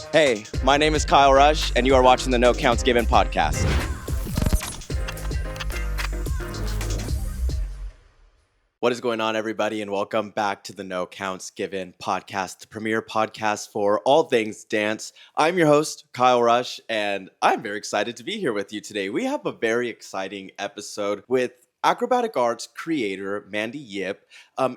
Hey, my name is Kyle Rush, and you are watching the No Counts Given podcast. What is going on, everybody, and welcome back to the No Counts Given podcast, the premier podcast for all things dance. I'm your host, Kyle Rush, and I'm very excited to be here with you today. We have a very exciting episode with acrobatic arts creator Mandy Yip.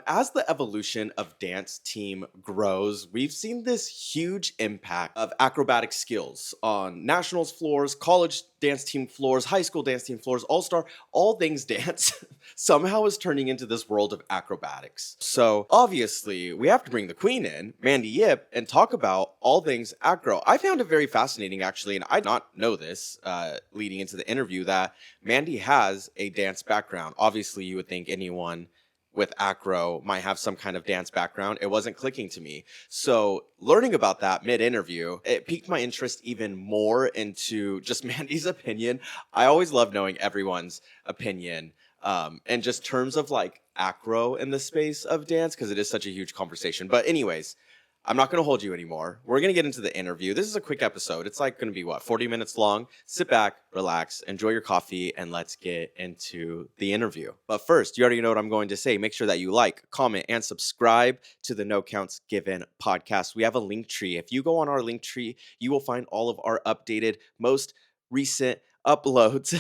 As the evolution of dance team grows, we've seen this huge impact of acrobatic skills on nationals floors, college dance team floors, high school dance team floors, all-star, all things dance somehow is turning into this world of acrobatics. So obviously we have to bring the queen in, Mandy Yip, and talk about all things acro. I found it very fascinating, actually, and I did not know this leading into the interview, that Mandy has a dance background. Obviously, you would think anyone with acro might have some kind of dance background. It wasn't clicking to me. So learning about that mid-interview, it piqued my interest even more into just Mandy's opinion. I always love knowing everyone's opinion and just terms of like acro in the space of dance, because it is such a huge conversation. But anyways, I'm not going to hold you anymore. We're going to get into the interview. This is a quick episode. It's like going to be, 40 minutes long? Sit back, relax, enjoy your coffee, and let's get into the interview. But first, you already know what I'm going to say. Make sure that you like, comment, and subscribe to the No Counts Given podcast. We have a link tree. If you go on our link tree, you will find all of our updated, most recent uploads.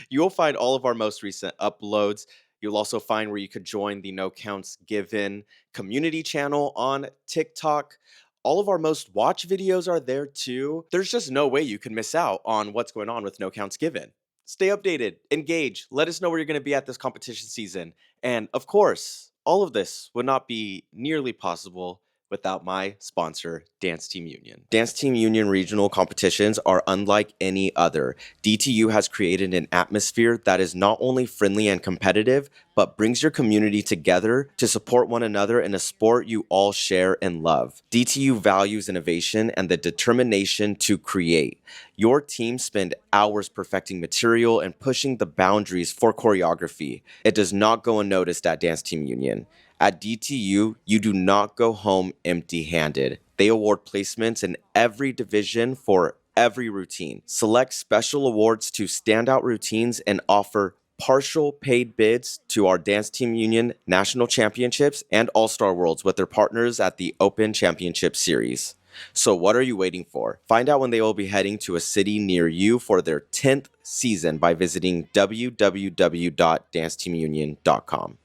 You will find all of our most recent uploads. You'll also find where you could join the No Counts Given community channel on TikTok. All of our most watched videos are there too. There's just no way you can miss out on what's going on with No Counts Given. Stay updated, engage, let us know where you're going to be at this competition season. And of course, all of this would not be nearly possible without my sponsor, Dance Team Union. Dance Team Union regional competitions are unlike any other. DTU has created an atmosphere that is not only friendly and competitive, but brings your community together to support one another in a sport you all share and love. DTU values innovation and the determination to create. Your team spend hours perfecting material and pushing the boundaries for choreography. It does not go unnoticed at Dance Team Union. At DTU, you do not go home empty-handed. They award placements in every division for every routine, select special awards to standout routines, and offer partial paid bids to our Dance Team Union National Championships and All-Star Worlds with their partners at the Open Championship Series. So what are you waiting for? Find out when they will be heading to a city near you for their 10th season by visiting www.danceteamunion.com.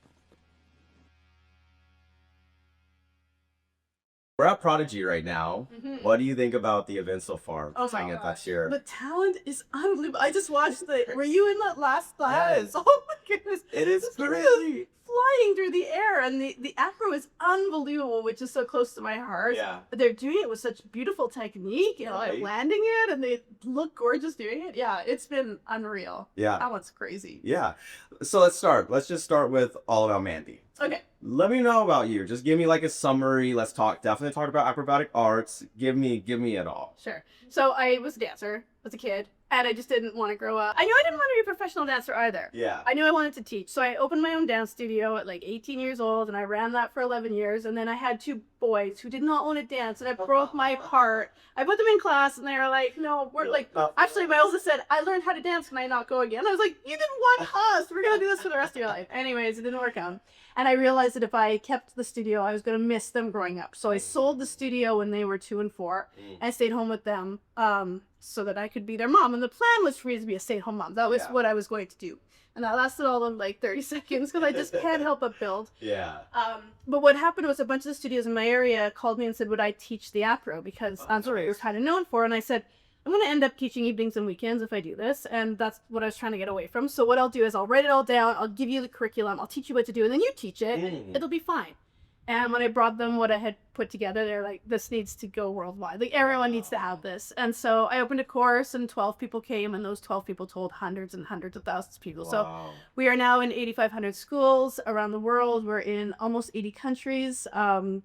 We're at Prodigy right now. What do you think about the event so far? Oh my Gosh. gosh. Year. The talent is unbelievable. I just watched were you in that last class? Yes. Oh my goodness. It is This kid crazy. flying through the air, and the acro is unbelievable, which is so close to my heart. Yeah. But they're doing it with such beautiful technique, Right. like landing it, and they look gorgeous doing it. Yeah, it's been unreal. Yeah. That one's crazy. Yeah. So let's start. Let's just start with all about Mandy. Okay. Let me know about you. Just give me like a summary. Let's definitely talk about acrobatic arts. Give me it all. Sure. So I was a dancer as a kid, and I just didn't want to grow up. I knew I didn't want to be a professional dancer either. Yeah. I knew I wanted to teach. So I opened my own dance studio at like 18 years old, and I ran that for 11 years. And then I had two boys who did not want to dance, and I broke my heart. I put them in class, and they were like, no, we're like, actually, my oldest said, I learned how to dance. Can I not go again? I was like, you didn't want us. We're going to do this for the rest of your life. Anyways, it didn't work out. And I realized that if I kept the studio, I was going to miss them growing up. So I sold the studio when they were 2 and 4. And I stayed home with them so that I could be their mom. And the plan was for me to be a stay-at-home mom. That was what I was going to do. And that lasted all of like 30 seconds because I just can't help but build. Yeah. But what happened was a bunch of the studios in my area called me and said, would I teach the acro? Because that's what it was kind of known for. And I said, I'm going to end up teaching evenings and weekends if I do this. And that's what I was trying to get away from. So what I'll do is I'll write it all down. I'll give you the curriculum. I'll teach you what to do. And then you teach it. It'll be fine. And when I brought them what I had put together, they're like, this needs to go worldwide. Like, everyone needs to have this. And so I opened a course, and 12 people came, and those 12 people told hundreds and hundreds of thousands of people. Wow. So we are now in 8,500 schools around the world. We're in almost 80 countries. And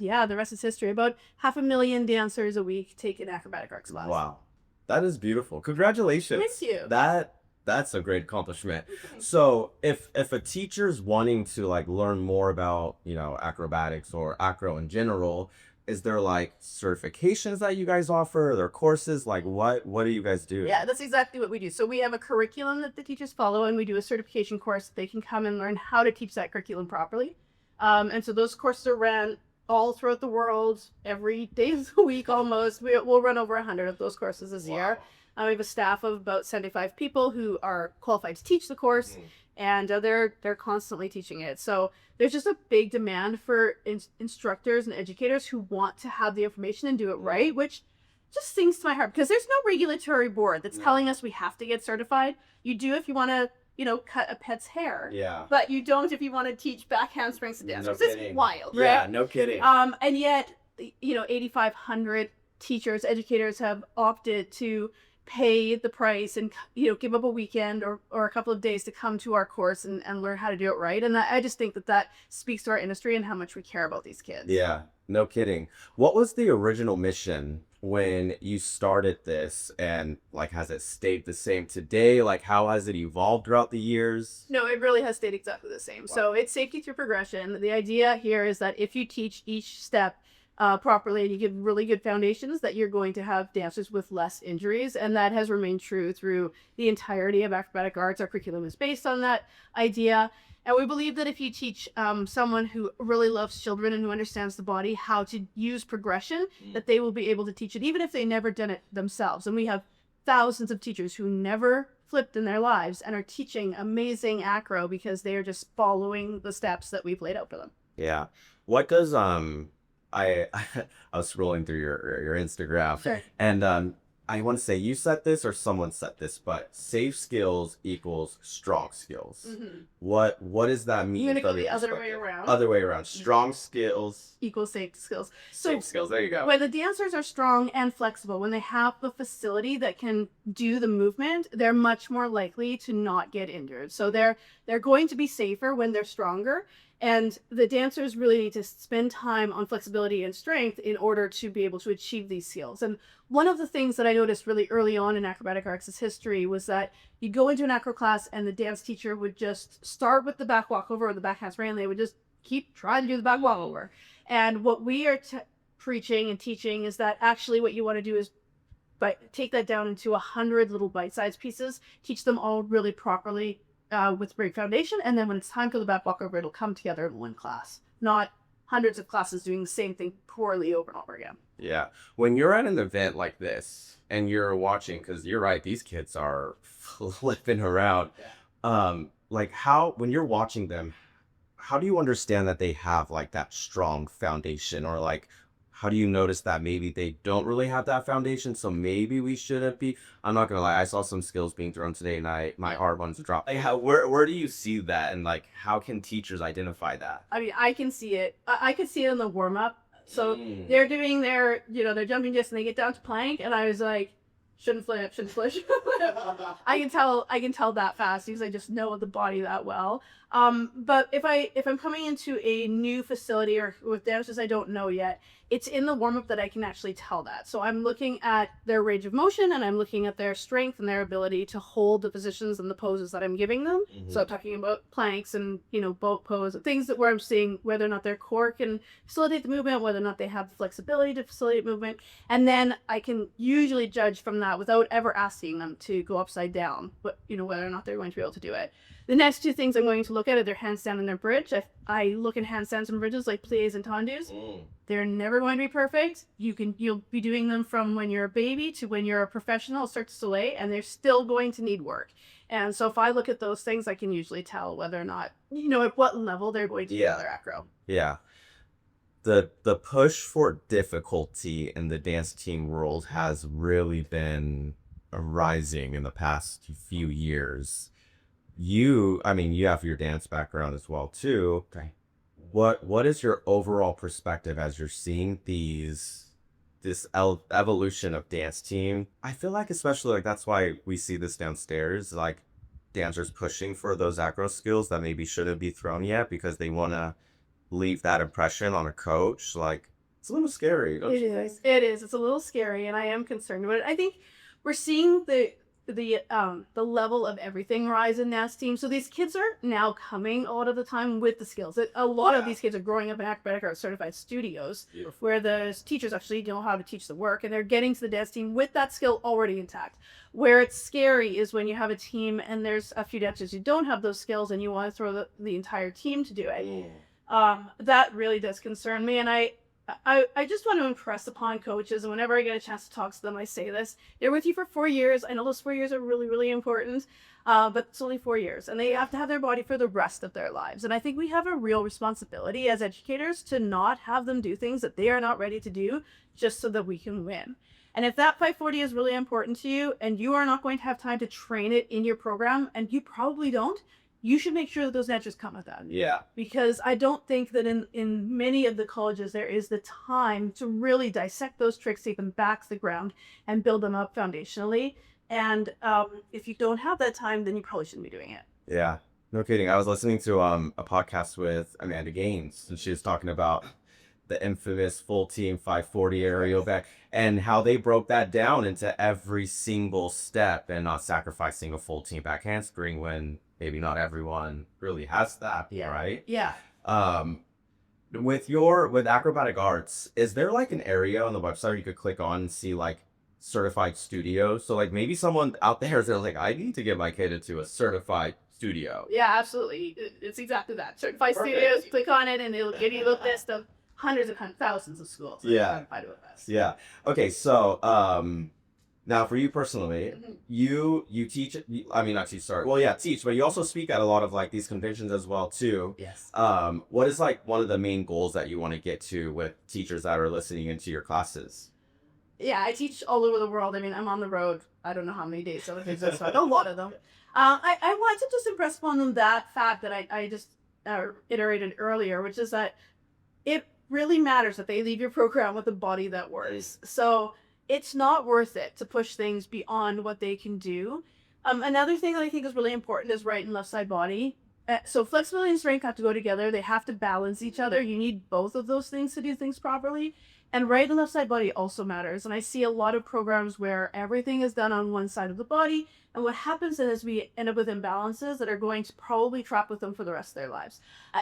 yeah, the rest is history. About 500,000 dancers a week take an acrobatic arts class. Wow. That is beautiful. Congratulations. Thank you. That's a great accomplishment. So if a teacher's wanting to like learn more about, acrobatics or acro in general, is there like certifications that you guys offer? Are there courses? Like what do you guys do? Yeah, that's exactly what we do. So we have a curriculum that the teachers follow, and we do a certification course that they can come and learn how to teach that curriculum properly. And so those courses are ran all throughout the world, every day of the week almost. We'll run over 100 of those courses this year. We have a staff of about 75 people who are qualified to teach the course, and they're constantly teaching it. So there's just a big demand for instructors and educators who want to have the information and do it right, which just stings to my heart because there's no regulatory board that's telling us we have to get certified. You do if you want to, cut a pet's hair. Yeah. But you don't if you want to teach back handsprings to dancers. It's wild, right? Yeah, no kidding. And yet, 8,500 teachers, educators have opted to pay the price and, give up a weekend or a couple of days to come to our course and learn how to do it right. And I just think that speaks to our industry and how much we care about these kids. Yeah, no kidding. What was the original mission when you started this, and like has it stayed the same today? Like how has it evolved throughout the years? No, it really has stayed exactly the same. Wow. So it's safety through progression. The idea here is that if you teach each step properly and you give really good foundations, that you're going to have dancers with less injuries. And that has remained true through the entirety of acrobatic arts. Our curriculum is based on that idea. And we believe that if you teach someone who really loves children and who understands the body how to use progression, that they will be able to teach it, even if they never done it themselves. And we have thousands of teachers who never flipped in their lives and are teaching amazing acro because they are just following the steps that we've laid out for them. Yeah. What does I was scrolling through your Instagram, sure. And I want to say you said this or someone said this, but safe skills equals strong skills. Mm-hmm. What does that mean? You're gonna go the other way around. Other way around. Strong skills equals safe skills. Safe skills. There you go. When the dancers are strong and flexible, when they have the facility that can do the movement, they're much more likely to not get injured. So they're going to be safer when they're stronger. And the dancers really need to spend time on flexibility and strength in order to be able to achieve these skills. And one of the things that I noticed really early on in acrobatic arts' history was that you go into an acro class and the dance teacher would just start with the back walkover or the back handspring, and they would just keep trying to do the back walkover. And what we are preaching and teaching is that actually what you want to do is take that down into 100 little bite-sized pieces, teach them all really properly, with great foundation, and then when it's time for the back walkover, it'll come together in one class, not hundreds of classes doing the same thing poorly over and over again. Yeah. When you're at an event like this and you're watching, because you're right, these kids are flipping around. Yeah. Like when you're watching them, how do you understand that they have like that strong foundation, or like how do you notice that maybe they don't really have that foundation? So maybe we shouldn't be. I'm not gonna lie, I saw some skills being thrown today, and my heart wants to drop. Like, where do you see that, and like how can teachers identify that? I mean, I can see it. I could see it in the warm up. So they're doing their, their jumping jacks, and they get down to plank, and I was like, shouldn't flip. I can tell that fast because I just know the body that well. But if I'm coming into a new facility or with dancers I don't know yet, it's in the warm-up that I can actually tell that. So I'm looking at their range of motion, and I'm looking at their strength and their ability to hold the positions and the poses that I'm giving them. Mm-hmm. So I'm talking about planks and, boat pose, things where I'm seeing whether or not their core can facilitate the movement, whether or not they have the flexibility to facilitate movement. And then I can usually judge from that without ever asking them to go upside down, but, whether or not they're going to be able to do it. The next two things I'm going to look at are their handstand and their bridge. I look at handstands and bridges like pliés and tendus. They're never going to be perfect. You'll be doing them from when you're a baby to when you're a professional, Cirque du Soleil, and they're still going to need work. And so if I look at those things, I can usually tell whether or not, at what level they're going to do their acro. Yeah. The push for difficulty in the dance team world has really been rising in the past few years. You have your dance background as well too. Okay. What is your overall perspective as you're seeing this evolution of dance team? I feel like especially like that's why we see this downstairs, like dancers pushing for those acro skills that maybe shouldn't be thrown yet because they want to leave that impression on a coach. Like it's a little scary. It is. It's a little scary, and I am concerned about it. I think we're seeing the the level of everything rise in dance team. So these kids are now coming a lot of the time with the skills. A lot of these kids are growing up in acrobatic arts certified studios where the teachers actually know how to teach the work, and they're getting to the dance team with that skill already intact. Where it's scary is when you have a team and there's a few dancers who don't have those skills and you want to throw the entire team to do it. That really does concern me, and I just want to impress upon coaches, and whenever I get a chance to talk to them, I say this: they're with you for 4 years. I know those 4 years are really, really important, but it's only 4 years, and they have to have their body for the rest of their lives. And I think we have a real responsibility as educators to not have them do things that they are not ready to do just so that we can win. And if that 540 is really important to you, and you are not going to have time to train it in your program, and you probably don't, you should make sure that those dancers come with that. Yeah. Because I don't think that in many of the colleges there is the time to really dissect those tricks, take them back to the ground, and build them up foundationally. And if you don't have that time, then you probably shouldn't be doing it. Yeah. No kidding. I was listening to a podcast with Amanda Gaines, and she was talking about the infamous full team 540 aerial back and how they broke that down into every single step and not sacrificing a full team back handspring when maybe not everyone really has that, right? Yeah. With acrobatic arts, is there like an area on the website where you could click on and see like certified studios? So like maybe someone out there is like, I need to get my kid into a certified studio. Yeah, absolutely. It's exactly that. Certified studios, click on it and it'll give you a list of hundreds of thousands of schools. Yeah. Yeah. Okay, so now for you personally, you teach, I mean, not teach, sorry. Well, yeah, teach, but you also speak at a lot of like these conventions as well too. Yes. What is like one of the main goals that you want to get to with teachers that are listening into your classes? Yeah, I teach all over the world. I mean, I'm on the road. I don't know how many days, so a lot of them. I want to just impress upon them that fact that I just iterated earlier, which is that it really matters that they leave your program with a body that works. So it's not worth it to push things beyond what they can do. Another thing that I think is really important is right and left side body. So flexibility and strength have to go together. They have to balance each other. You need both of those things to do things properly. And right and left side body also matters. And I see a lot of programs where everything is done on one side of the body. And what happens then is we end up with imbalances that are going to probably trap with them for the rest of their lives.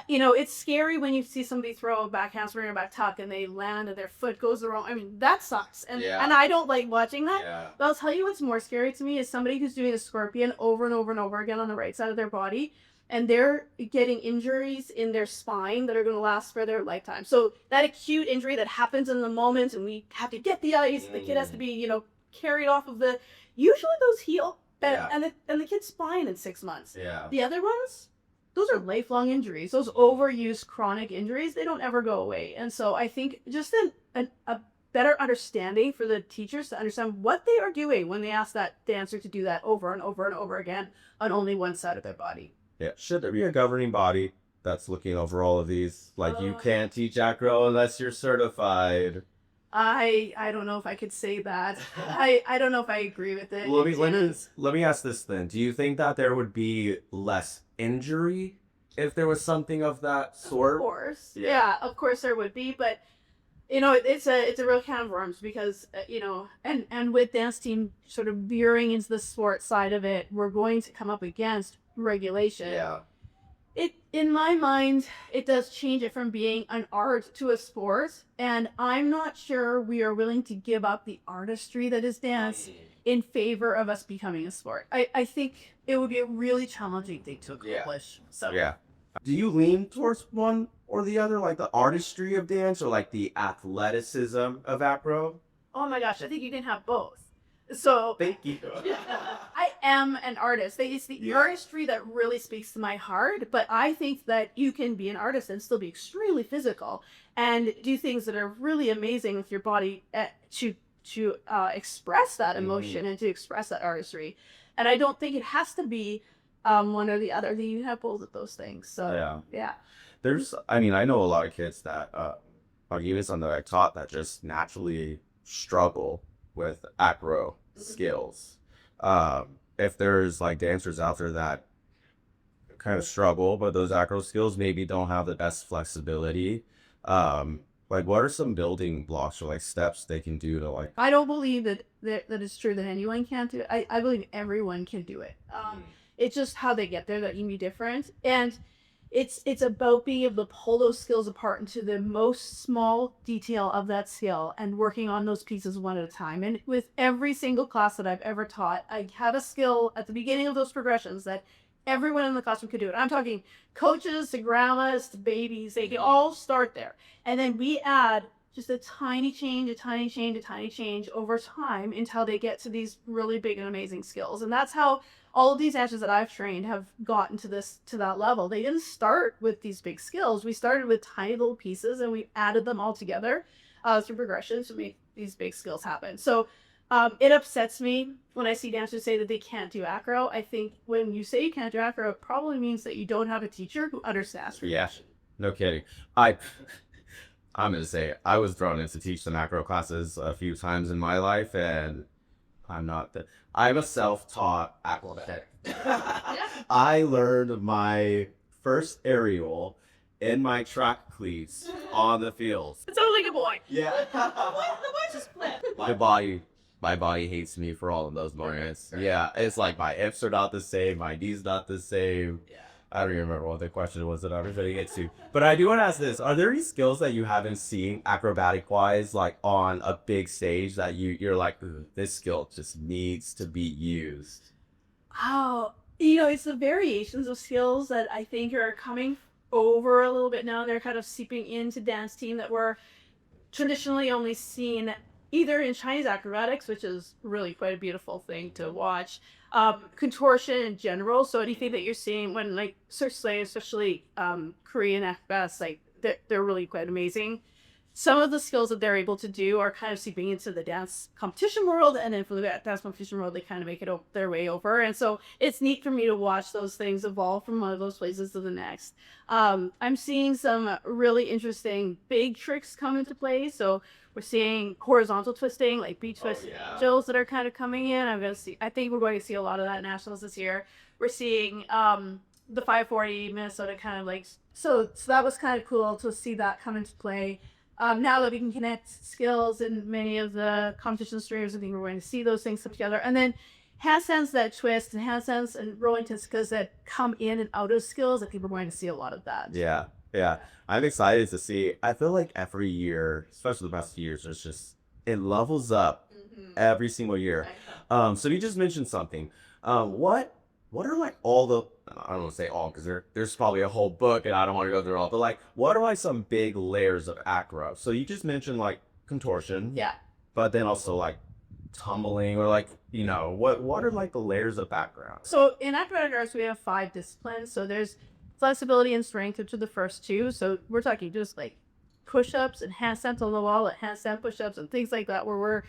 It's scary when you see somebody throw a back handspring or back tuck and they land and their foot goes the wrong. I mean, that sucks. And I don't like watching that. Yeah. But I'll tell you what's more scary to me is somebody who's doing a scorpion over and over and over again on the right side of their body. And they're getting injuries in their spine that are going to last for their lifetime. So that acute injury that happens in the moment, and we have to get the ice, the kid has to be, carried off of the. Usually those heal, and the kid's fine in 6 months. Yeah. The other ones, those are lifelong injuries. Those overused chronic injuries, they don't ever go away. And so I think just a better understanding for the teachers to understand what they are doing when they ask that dancer to do that over and over and over again on only one side of their body. Yeah. Should there be a governing body that's looking over all of these? Like you can't teach acro unless you're certified. I don't know if I could say that. I don't know if I agree with it. Let me ask this then. Do you think that there would be less injury if there was something of that sort? Of course. Yeah, of course there would be, but it's a real can of worms because and with dance team sort of veering into the sport side of it, we're going to come up against regulation. Yeah. In my mind, it does change it from being an art to a sport, and I'm not sure we are willing to give up the artistry that is dance in favor of us becoming a sport. I think it would be a really challenging thing to accomplish. So yeah. Do you lean towards one or the other, like the artistry of dance or like the athleticism of acro? Oh my gosh, I think you can have both. So thank you. I am an artist. It's the artistry that really speaks to my heart, but I think that you can be an artist and still be extremely physical and do things that are really amazing with your body to express that emotion and to express that artistry. And I don't think it has to be one or the other. You have both of those things. So yeah. I know a lot of kids that even some that I taught that just naturally struggle with acro skills. If there's like dancers out there that kind of struggle, but those acro skills maybe don't have the best flexibility, Like, what are some building blocks or like steps they can do to like? I don't believe that it's true that anyone can't do it. I believe everyone can do it. It's just how they get there that can be different, and it's about being able to pull those skills apart into the most small detail of that skill and working on those pieces one at a time. And with every single class that I've ever taught, I had a skill at the beginning of those progressions that everyone in the classroom could do it. I'm talking coaches to grandmas to babies; they can all start there, and then we add just a tiny change, a tiny change, a tiny change over time until they get to these really big and amazing skills. And that's how all of these dancers that I've trained have gotten to that level. They didn't start with these big skills. We started with tiny little pieces and we added them all together through progression to make these big skills happen. So it upsets me when I see dancers say that they can't do acro. I think when you say you can't do acro, it probably means that you don't have a teacher who understands. Yeah, no kidding. I'm gonna say I was thrown in to teach some macro classes a few times in my life, and I'm a self-taught acrobatic. I learned my first aerial in my track cleats on the field. It's only like a boy. Yeah. The boy just flip. My body hates me for all of those moments. Yeah, it's like my hips are not the same, my knees not the same. Yeah. I don't even remember what the question was that I was trying to get to. But I do want to ask this. Are there any skills that you haven't seen acrobatic-wise, like on a big stage that you're like, this skill just needs to be used? Oh, it's the variations of skills that I think are coming over a little bit now. They're kind of seeping into dance team that were traditionally only seen either in Chinese acrobatics, which is really quite a beautiful thing to watch, contortion in general. So anything that you're seeing when like especially Korean acrobats, like they're really quite amazing. Some of the skills that they're able to do are kind of seeping into the dance competition world, and then from the dance competition world, they kind of make it their way over. And so it's neat for me to watch those things evolve from one of those places to the next. I'm seeing some really interesting big tricks come into play. So we're seeing horizontal twisting, like beach twist drills that are kind of coming in. I think we're going to see a lot of that at nationals this year. We're seeing the 540 Minnesota kind of like so that was kind of cool to see that come into play. Now that we can connect skills in many of the competition streams, I think we're going to see those things come together. And then handstands that twist and handstands and rolling tiskas that come in and out of skills, I think we're going to see a lot of that. Yeah, yeah. I'm excited to see. I feel like every year, especially the past few years, it levels up every single year. So you just mentioned something. What are like all the, I don't want to say all because there's probably a whole book and I don't want to go through all, but like what are like some big layers of acro? So you just mentioned like contortion. Yeah. But then also like tumbling or like, what are like the layers of background? So in acrobatic arts, we have 5 disciplines. So there's flexibility and strength, which are the first 2. So we're talking just like push-ups and handstands on the wall and handstand push-ups and things like that where we're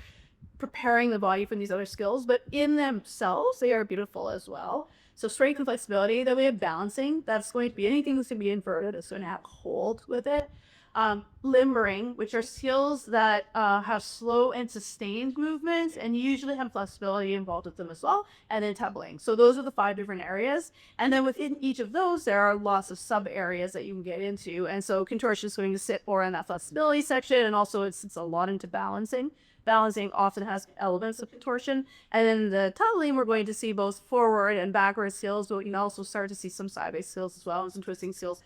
preparing the body for these other skills, but in themselves, they are beautiful as well. So strength and flexibility, then we have balancing. That's going to be anything that's going to be inverted. It's going to have hold with it. Limbering, which are skills that have slow and sustained movements and usually have flexibility involved with them as well. And then tumbling. So those are the 5 different areas. And then within each of those, there are lots of sub areas that you can get into. And so contortion is going to sit more in that flexibility section. And also it sits a lot into balancing. Balancing often has elements of contortion. And then the tumbling, we're going to see both forward and backward skills, but we can also start to see some sideways skills as well, and some twisting skills.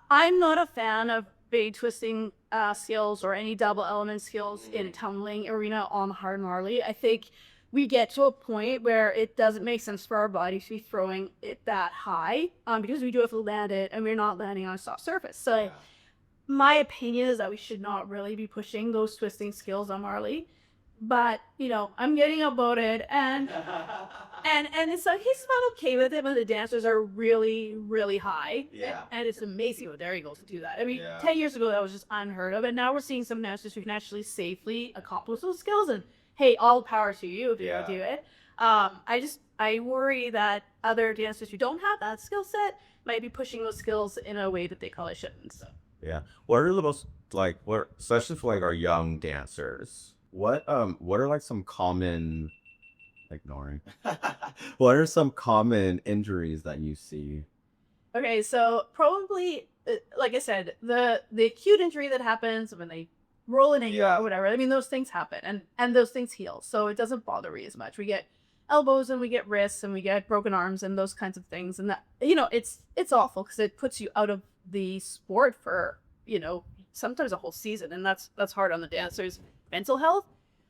I'm not a fan of big twisting skills or any double element skills in a tumbling arena on hard gnarly. I think we get to a point where it doesn't make sense for our body to be throwing it that high because we do have to land it and we're not landing on a soft surface. So my opinion is that we should not really be pushing those twisting skills on Marley. But I'm getting about it, and it's like he's not okay with it when the dancers are really, really high. Yeah. And it's amazing what they're able to do that. I mean, 10 years ago that was just unheard of, and now we're seeing some dancers who can actually safely accomplish those skills. And hey, all power to you if you do it. I worry that other dancers who don't have that skill set might be pushing those skills in a way that they probably shouldn't. So. Yeah. What are the most especially for like our young dancers? What are like some common ignoring? What are some common injuries that you see? Okay, so probably like I said, the acute injury that happens when they rolling ankle or whatever. I mean, those things happen and those things heal. So it doesn't bother me as much. We get elbows and we get wrists and we get broken arms and those kinds of things. And that, it's awful because it puts you out of the sport for, sometimes a whole season. And that's hard on the dancers' mental health.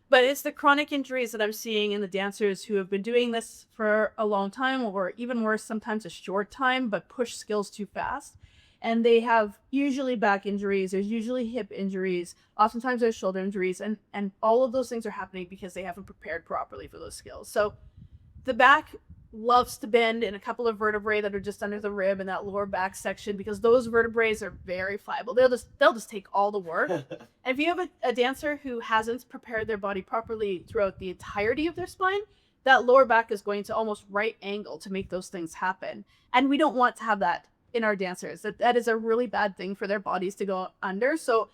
But it's the chronic injuries that I'm seeing in the dancers who have been doing this for a long time, or even worse, sometimes a short time, but push skills too fast. And they have usually back injuries, there's usually hip injuries, oftentimes there's shoulder injuries, and all of those things are happening because they haven't prepared properly for those skills. So the back loves to bend in a couple of vertebrae that are just under the rib in that lower back section because those vertebrae are very pliable. They'll just take all the work. And if you have a dancer who hasn't prepared their body properly throughout the entirety of their spine, that lower back is going to almost right angle to make those things happen. And we don't want to have that in our dancers. That is a really bad thing for their bodies to go under. So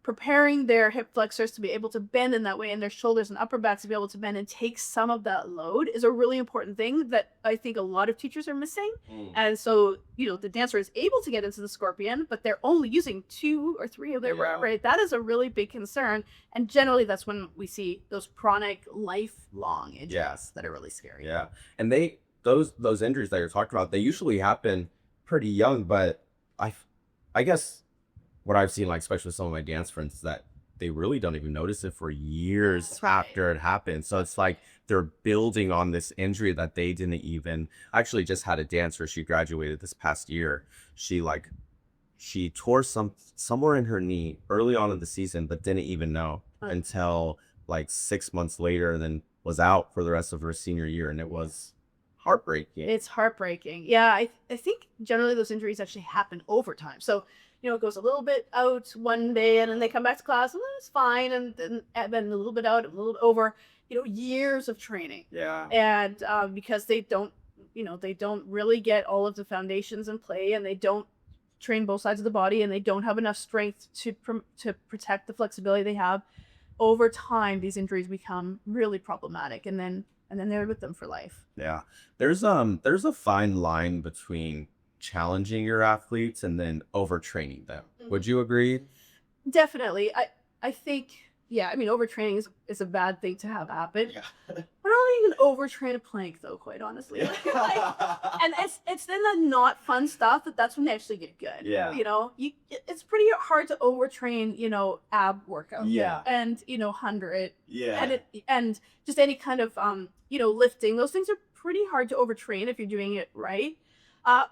preparing their hip flexors to be able to bend in that way and their shoulders and upper backs to be able to bend and take some of that load is a really important thing that I think a lot of teachers are missing. And so, the dancer is able to get into the scorpion, but they're only using 2 or 3 of their vertebrae. That is a really big concern. And generally that's when we see those chronic lifelong injuries that are really scary. Yeah. And those injuries that you're talking about, they usually happen pretty young, but I guess what I've seen, like especially with some of my dance friends, is that they really don't even notice it for years after it happens. So it's like they're building on this injury that they didn't even. I actually just had a dancer. She graduated this past year. She tore somewhere in her knee early on in the season, but didn't even know until like 6 months later, and then was out for the rest of her senior year, and it was heartbreaking. It's heartbreaking. Yeah, I think generally those injuries actually happen over time. So it goes a little bit out one day and then they come back to class and then it's fine. And then a little bit out, a little bit over, years of training. Yeah. And because they don't really get all of the foundations in play and they don't train both sides of the body and they don't have enough strength to protect the flexibility they have. Over time, these injuries become really problematic and then they're with them for life. Yeah. There's a fine line between challenging your athletes and then overtraining them. Would you agree? Definitely. I think, overtraining is a bad thing to have happen. Yeah. I don't even overtrain a plank though, quite honestly. And it's then the not fun stuff that's when they actually get good. Yeah. It's pretty hard to overtrain, ab workout. Yeah. And 100. Yeah. And just any kind of lifting. Those things are pretty hard to overtrain if you're doing it right.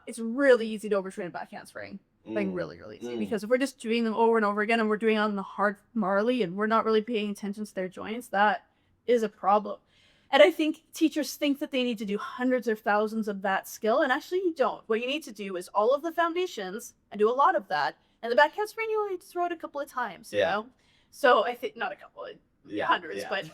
It's really easy to overtrain a back handspring. Like really, really easy. Because if we're just doing them over and over again and we're doing it on the hard marley and we're not really paying attention to their joints, that is a problem. And I think teachers think that they need to do hundreds or thousands of that skill, and actually you don't. What you need to do is all of the foundations and do a lot of that. And the back handspring, you only need to throw it a couple of times, you know? So I think, not a couple, hundreds, but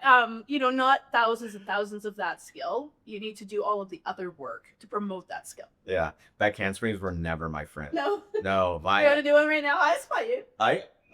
not thousands and thousands of that skill. You need to do all of the other work to promote that skill. Yeah. Back handsprings were never my friend. No. You want to do one right now? I spot you.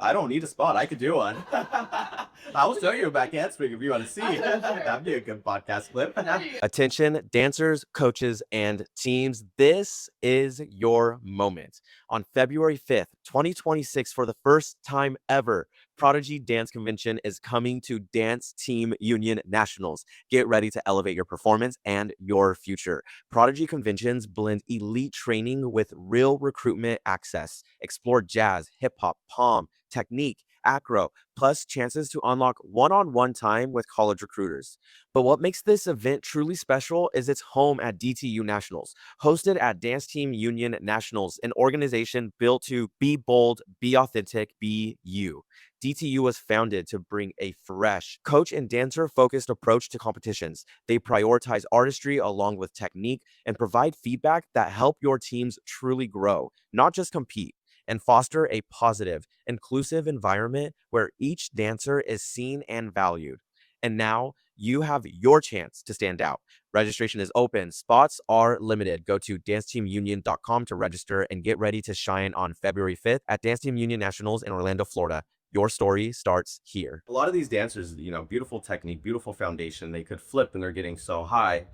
I don't need a spot. I could do one. I will show you a back handspring if you want to see. That'd be a good podcast clip. Attention, dancers, coaches, and teams. This is your moment. On February 5th, 2026, for the first time ever, Prodigy Dance Convention is coming to Dance Team Union Nationals. Get ready to elevate your performance and your future. Prodigy Conventions blend elite training with real recruitment access. Explore jazz, hip hop, palm, technique, acro, plus chances to unlock one-on-one time with college recruiters. But what makes this event truly special is its home at DTU Nationals. Hosted at Dance Team Union Nationals, an organization built to be bold, be authentic, be you. DTU was founded to bring a fresh, coach and dancer-focused approach to competitions. They prioritize artistry along with technique and provide feedback that help your teams truly grow, not just compete, and foster a positive, inclusive environment where each dancer is seen and valued. And now you have your chance to stand out. Registration is open. Spots are limited. Go to danceteamunion.com to register and get ready to shine on February 5th at Dance Team Union Nationals in Orlando, Florida. Your story starts here. A lot of these dancers, beautiful technique, beautiful foundation. They could flip and they're getting so high.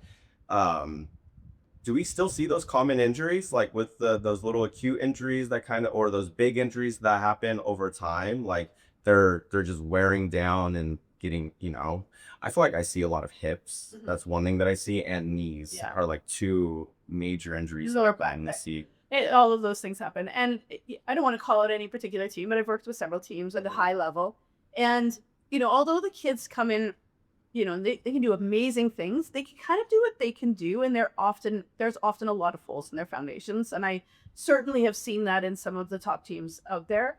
Do we still see those common injuries, like with those little acute injuries that or those big injuries that happen over time? Like, they're just wearing down and getting, I feel like I see a lot of hips. That's one thing that I see, and knees Yeah. are like two major injuries Lower that I back. see. All of those things happen. And I don't want to call it any particular team, but I've worked with several teams at a high level. And, although the kids come in, they can do amazing things, they can kind of do what they can do. And there's often a lot of holes in their foundations. And I certainly have seen that in some of the top teams out there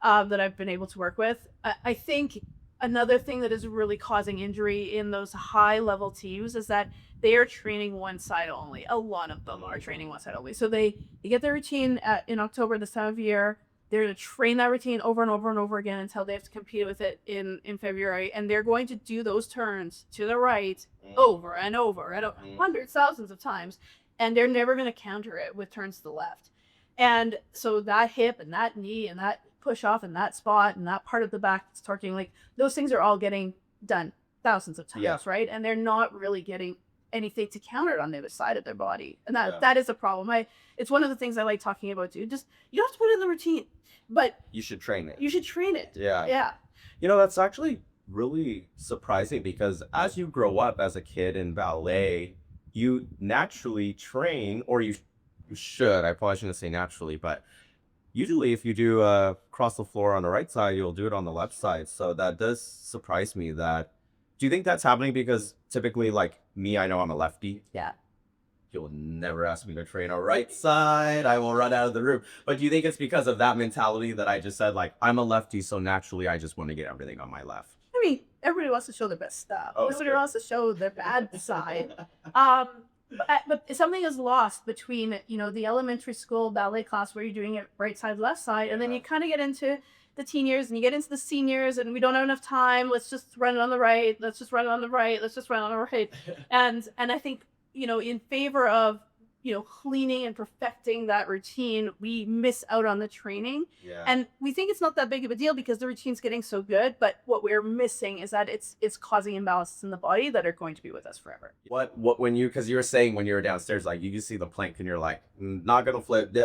that I've been able to work with. I think another thing that is really causing injury in those high level teams is that they are training one side only. A lot of them are training one side only. So they get their routine in October, this time of year. They're going to train that routine over and over and over again until they have to compete with it in February. And they're going to do those turns to the right over and over and hundreds, thousands of times. And they're never going to counter it with turns to the left. And so that hip and that knee and that push off and that spot and that part of the back that's torquing, like those things are all getting done thousands of times, right? And they're not really getting anything to counter it on the other side of their body. And that is a problem. It's one of the things I like talking about too. Just, you don't have to put it in the routine, but You should train it. you should train it. Yeah. Yeah. That's actually really surprising because as you grow up as a kid in ballet, you naturally train, or you should, I probably shouldn't say naturally, but usually if you do cross the floor on the right side, you'll do it on the left side. So that does surprise me. Do you think that's happening because typically, like me, I know I'm a lefty. Yeah. You'll never ask me to train a right side. I will run out of the room. But do you think it's because of that mentality that I just said, like, I'm a lefty, so naturally I just want to get everything on my left? I mean, everybody wants to show their best stuff. Everybody wants to show their bad side. But something is lost between, the elementary school ballet class where you're doing it right side, left side, and then you kind of get into the teen years and you get into the seniors and we don't have enough time. Let's just run it on the right. Let's just run it on the right. Let's just run on the right. And I think, in favor of, cleaning and perfecting that routine, we miss out on the training. Yeah. And we think it's not that big of a deal because the routine's getting so good. But what we're missing is that it's causing imbalances in the body that are going to be with us forever. What because you were saying when you were downstairs, like you can see the plank and you're like, not gonna flip.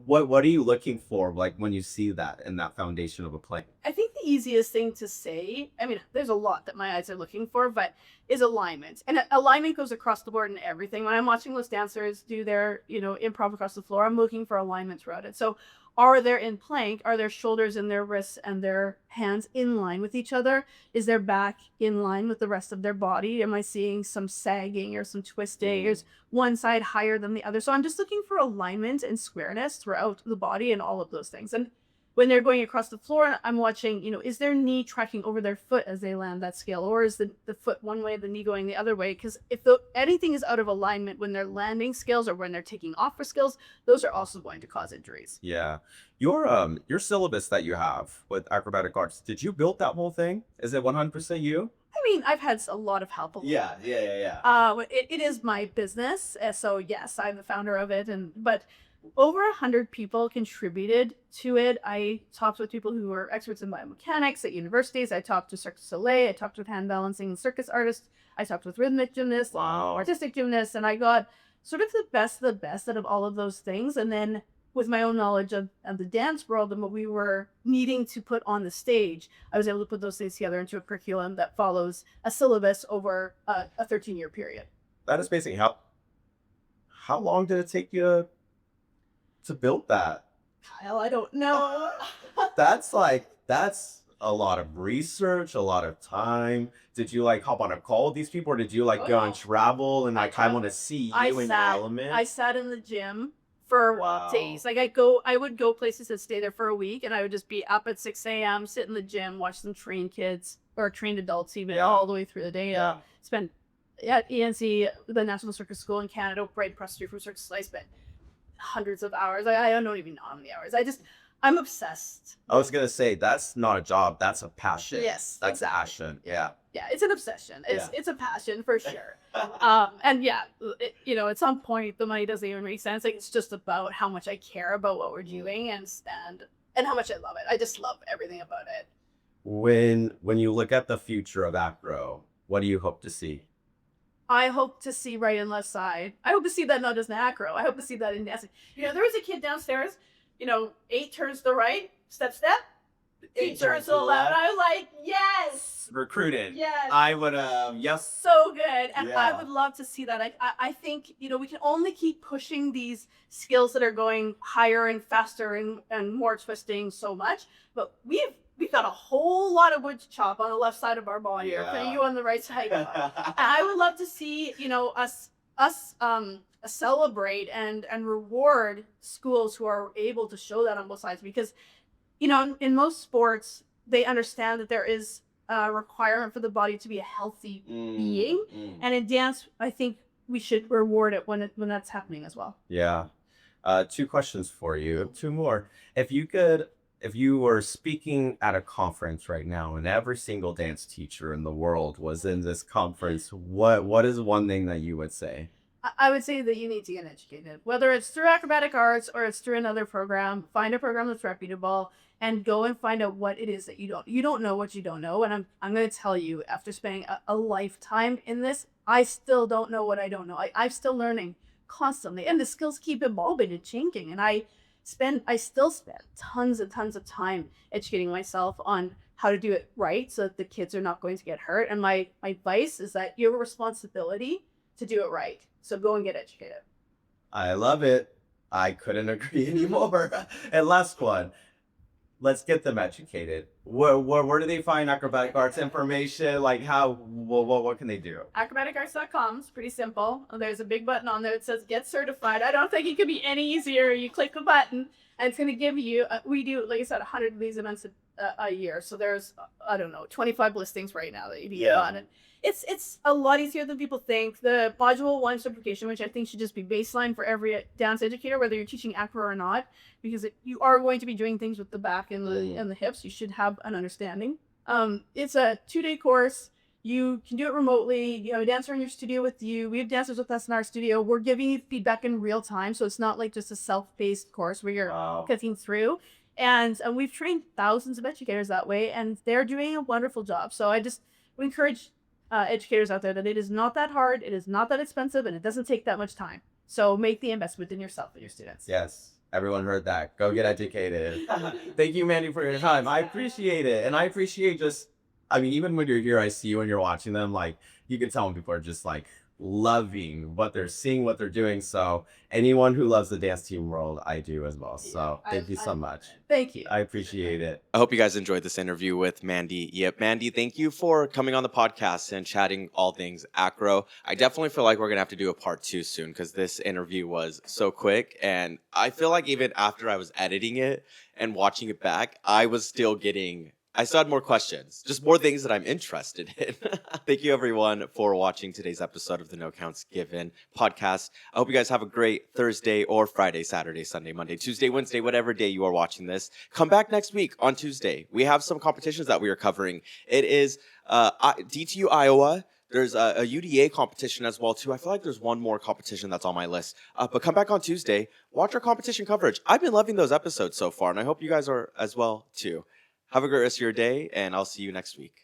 What are you looking for, like when you see that in that foundation of a plank? I think the easiest thing to say, I mean, there's a lot that my eyes are looking for, but is alignment. And alignment goes across the board in everything. When I'm watching those dancers do their, improv across the floor, I'm looking for alignment throughout it. So are there in plank, are their shoulders and their wrists and their hands in line with each other? Is their back in line with the rest of their body? Am I seeing some sagging or some twisting? Is one side higher than the other? So I'm just looking for alignment and squareness throughout the body and all of those things. And when they're going across the floor, I'm watching, is their knee tracking over their foot as they land that scale? Or is the foot one way, the knee going the other way? Because if anything is out of alignment when they're landing scales or when they're taking off for skills, those are also going to cause injuries. Yeah. Your syllabus that you have with Acrobatic Arts, did you build that whole thing? Is it 100% you? I mean, I've had a lot of help. Yeah. It is my business. So yes, I'm the founder of it. But over 100 people contributed to it. I talked with people who were experts in biomechanics at universities. I talked to Cirque du Soleil. I talked with hand balancing and circus artists. I talked with rhythmic gymnasts, artistic gymnasts, and I got sort of the best out of all of those things. And then with my own knowledge of the dance world and what we were needing to put on the stage, I was able to put those things together into a curriculum that follows a syllabus over a 13-year period. That is basically how long did it take you to build that? Kyle, I don't know. That's a lot of research, a lot of time. Did you hop on a call with these people, or did you go and travel and I want to see you in your element? I sat in the gym for days. I would go places and stay there for a week, and I would just be up at 6 a.m., sit in the gym, watch them train kids or trained adults even all the way through the day. Spent at ENC, the National Circus School in Canada, right across the street from Cirque du Soleil. I spent hundreds of hours. I don't even know how many hours. I'm obsessed. I was gonna say that's not a job, that's a passion. Yes, that's passion. Yeah, it's an obsession. It's a passion for sure. And at some point the money doesn't even make sense. It's just about how much I care about what we're doing and how much I love it. I just love everything about it. When you look at the future of Acro, what do you hope to see? I hope to see right and left side. I hope to see that not just in Acro. I hope to see that in dancing. There was a kid downstairs, 8 turns to the right, step, 8 turns to the left. And I was like, yes! Recruited. Yes. I would yes. So good. And I Yeah. would love to see that. I think, we can only keep pushing these skills that are going higher and faster and more twisting so much. But we've got a whole lot of wood to chop on the left side of our body. Yeah. Okay, you on the right side. And I would love to see, us celebrate and reward schools who are able to show that on both sides, because in most sports they understand that there is a requirement for the body to be a healthy being, and in dance I think we should reward it when that's happening as well. Yeah. Two questions for you. Two more. If you were speaking at a conference right now and every single dance teacher in the world was in this conference, what is one thing that you would say? I would say that you need to get educated, whether it's through acrobatic arts or it's through another program. Find a program that's reputable and go and find out what it is that you don't know what you don't know. And I'm going to tell you, after spending a lifetime in this, I still don't know what I don't know. I'm still learning constantly, and the skills keep evolving and changing. And I still spend tons and tons of time educating myself on how to do it right so that the kids are not going to get hurt. And my advice is that you have a responsibility to do it right. So go and get educated. I love it. I couldn't agree anymore. And last one, let's get them educated. Where do they find acrobatic arts information? Like what can they do? Acrobaticarts.com is pretty simple. There's a big button on there that says get certified. I don't think it could be any easier. You click the button and it's going to give you, we do, like I said, 100 of these events a year. So there's, 25 listings right now that you can get on it. It's a lot easier than people think. The module 1 certification, which I think should just be baseline for every dance educator, whether you're teaching acro or not, because you are going to be doing things with the back and the hips. You should have an understanding. It's a 2-day course. You can do it remotely. You have a dancer in your studio with you. We have dancers with us in our studio. We're giving you feedback in real time, so it's not like just a self-paced course where you're clicking through. And we've trained thousands of educators that way, and they're doing a wonderful job. So I just would encourage educators out there that it is not that hard, it is not that expensive, and it doesn't take that much time. So make the investment in yourself and your students. Yes, everyone heard that. Go get educated. Thank you, Mandy, for your time. I appreciate it. And I appreciate even when you're here, I see you when you're watching them, like you can tell when people are just like loving what they're seeing, what they're doing. So anyone who loves the dance team world, I do as well. So thank you so much. Thank you. I appreciate it. I hope you guys enjoyed this interview with Mandy Yip. Mandy, thank you for coming on the podcast and chatting all things acro. I definitely feel like we're going to have to do a part 2 soon because this interview was so quick. And I feel like even after I was editing it and watching it back, I still had more questions, just more things that I'm interested in. Thank you, everyone, for watching today's episode of the No Counts Given podcast. I hope you guys have a great Thursday or Friday, Saturday, Sunday, Monday, Tuesday, Wednesday, whatever day you are watching this. Come back next week on Tuesday. We have some competitions that we are covering. It is DTU Iowa. There's a UDA competition as well, too. I feel like there's one more competition that's on my list. But come back on Tuesday. Watch our competition coverage. I've been loving those episodes so far, and I hope you guys are as well, too. Have a great rest of your day, and I'll see you next week.